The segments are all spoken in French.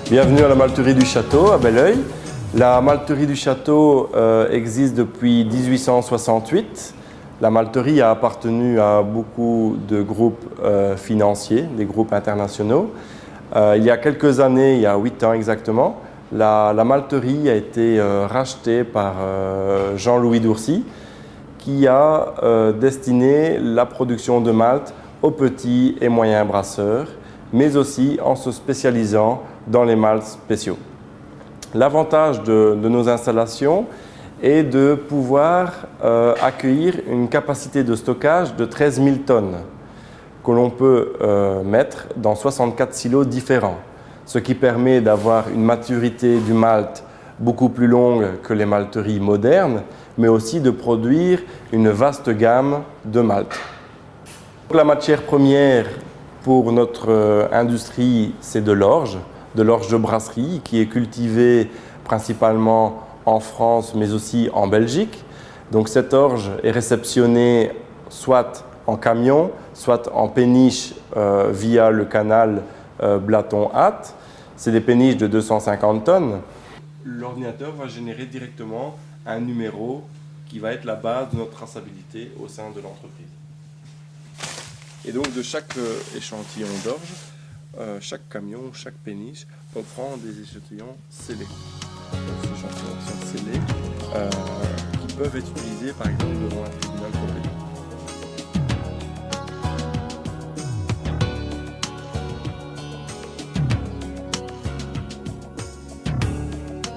Bienvenue à la malterie du Château à Belleuil. La malterie du Château existe depuis 1868. La malterie a appartenu à beaucoup de groupes financiers, des groupes internationaux. Il y a quelques années, il y a 8 ans exactement, la malterie a été rachetée par Jean-Louis Dourcy, qui a destiné la production de malt aux petits et moyens brasseurs, mais aussi en se spécialisant dans les malts spéciaux. L'avantage de nos installations est de pouvoir accueillir une capacité de stockage de 13 000 tonnes que l'on peut mettre dans 64 silos différents, ce qui permet d'avoir une maturité du malt beaucoup plus longue que les malteries modernes, mais aussi de produire une vaste gamme de malt. La matière première pour notre industrie, c'est de l'orge de brasserie qui est cultivée principalement en France mais aussi en Belgique. Donc cette orge est réceptionnée soit en camion, soit en péniche via le canal Blaton-Hatt. C'est des péniches de 250 tonnes. L'ordinateur va générer directement un numéro qui va être la base de notre traçabilité au sein de l'entreprise. Et donc de chaque échantillon d'orge, chaque camion, chaque péniche, on prend des échantillons scellés. Donc ces échantillons sont scellés, qui peuvent être utilisés par exemple devant un tribunal compétent.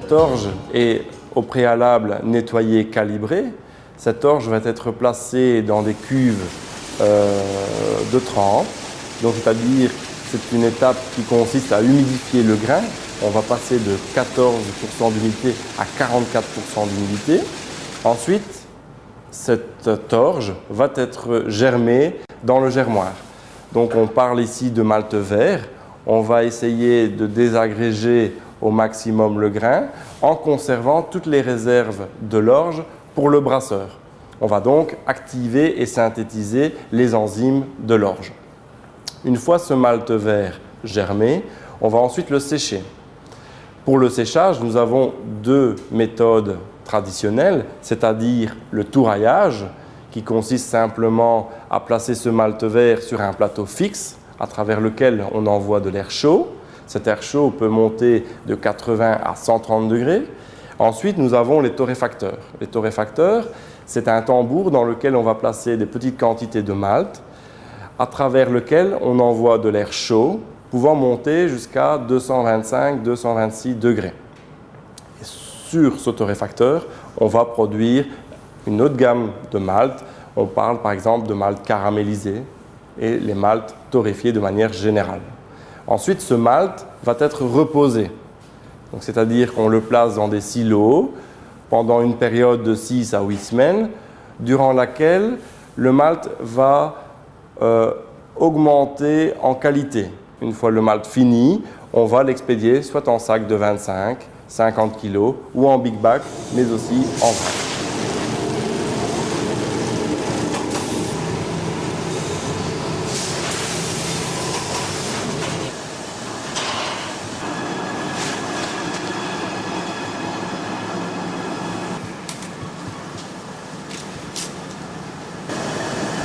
Cette orge est au préalable nettoyée, calibrée. Cette orge va être placée dans des cuves de trempe, donc c'est-à-dire c'est une étape qui consiste à humidifier le grain. On va passer de 14% d'humidité à 44% d'humidité. Ensuite, cette orge va être germée dans le germoir. Donc on parle ici de malt vert. On va essayer de désagréger au maximum le grain en conservant toutes les réserves de l'orge pour le brasseur. On va donc activer et synthétiser les enzymes de l'orge. Une fois ce malt vert germé, on va ensuite le sécher. Pour le séchage, nous avons deux méthodes traditionnelles, c'est-à-dire le touraillage, qui consiste simplement à placer ce malt vert sur un plateau fixe, à travers lequel on envoie de l'air chaud. Cet air chaud peut monter de 80 à 130 degrés. Ensuite, nous avons les torréfacteurs. Les torréfacteurs, c'est un tambour dans lequel on va placer des petites quantités de malt, à travers lequel on envoie de l'air chaud, pouvant monter jusqu'à 225-226 degrés. Et sur ce torréfacteur, on va produire une autre gamme de malt. On parle par exemple de malt caramélisé et les malts torréfiés de manière générale. Ensuite, ce malt va être reposé. C'est-à-dire qu'on le place dans des silos pendant une période de 6 à 8 semaines, durant laquelle le malt va augmenter en qualité. Une fois le malt fini, on va l'expédier soit en sac de 25, 50 kg ou en big bag, mais aussi en vrac.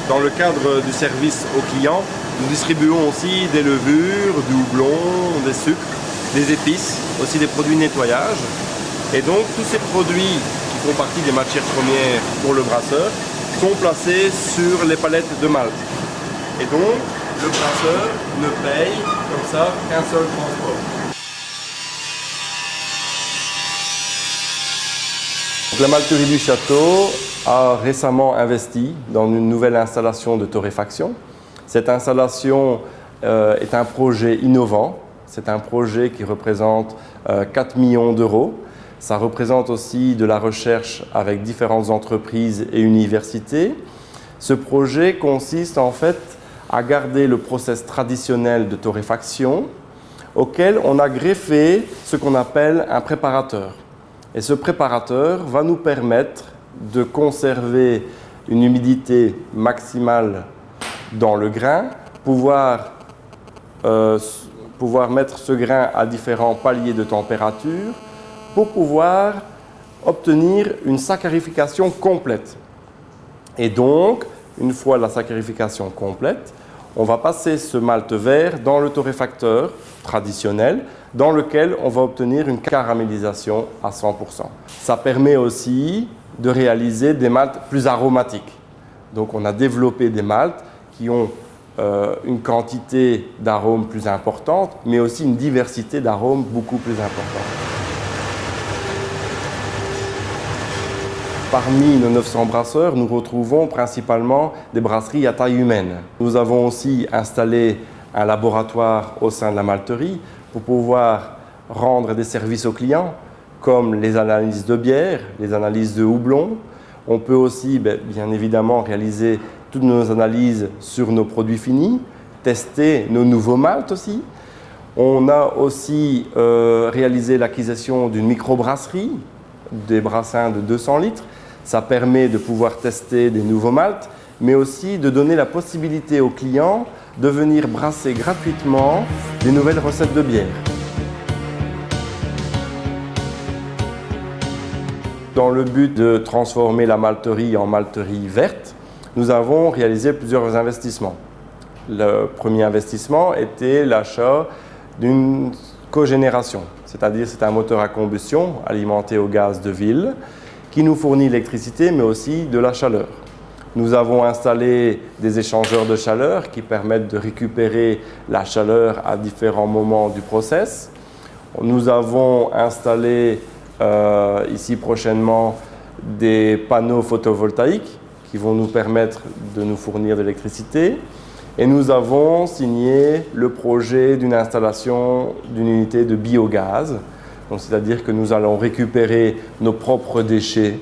Dans le cadre du service aux clients, nous distribuons aussi des levures, du houblon, des sucres, des épices, aussi des produits de nettoyage. Et donc tous ces produits qui font partie des matières premières pour le brasseur sont placés sur les palettes de malt. Et donc le brasseur ne paye comme ça qu'un seul transport. Donc, la malterie du Château a récemment investi dans une nouvelle installation de torréfaction. Cette installation est un projet innovant. C'est un projet qui représente 4 millions d'euros. Ça représente aussi de la recherche avec différentes entreprises et universités. Ce projet consiste en fait à garder le process traditionnel de torréfaction auquel on a greffé ce qu'on appelle un préparateur. Et ce préparateur va nous permettre de conserver une humidité maximale dans le grain, pouvoir pouvoir mettre ce grain à différents paliers de température pour pouvoir obtenir une saccharification complète. Et donc, une fois la saccharification complète, on va passer ce malt vert dans le torréfacteur traditionnel dans lequel on va obtenir une caramélisation à 100%. Ça permet aussi de réaliser des maltes plus aromatiques. Donc on a développé des maltes qui ont une quantité d'arômes plus importante, mais aussi une diversité d'arômes beaucoup plus importante. Parmi nos 900 brasseurs, nous retrouvons principalement des brasseries à taille humaine. Nous avons aussi installé un laboratoire au sein de la malterie pour pouvoir rendre des services aux clients, comme les analyses de bière, les analyses de houblon. On peut aussi, bien évidemment, réaliser toutes nos analyses sur nos produits finis, tester nos nouveaux maltes aussi. On a aussi réalisé l'acquisition d'une microbrasserie, des brassins de 200 litres. Ça permet de pouvoir tester des nouveaux maltes, mais aussi de donner la possibilité aux clients de venir brasser gratuitement des nouvelles recettes de bière. Dans le but de transformer la malterie en malterie verte, nous avons réalisé plusieurs investissements. Le premier investissement était l'achat d'une cogénération, c'est-à-dire c'est un moteur à combustion alimenté au gaz de ville qui nous fournit l'électricité mais aussi de la chaleur. Nous avons installé des échangeurs de chaleur qui permettent de récupérer la chaleur à différents moments du process. Nous avons installé ici prochainement des panneaux photovoltaïques qui vont nous permettre de nous fournir de l'électricité. Et nous avons signé le projet d'une installation d'une unité de biogaz. C'est-à-dire que nous allons récupérer nos propres déchets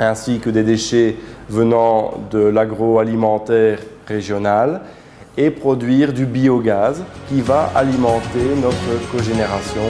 ainsi que des déchets venant de l'agroalimentaire régional et produire du biogaz qui va alimenter notre cogénération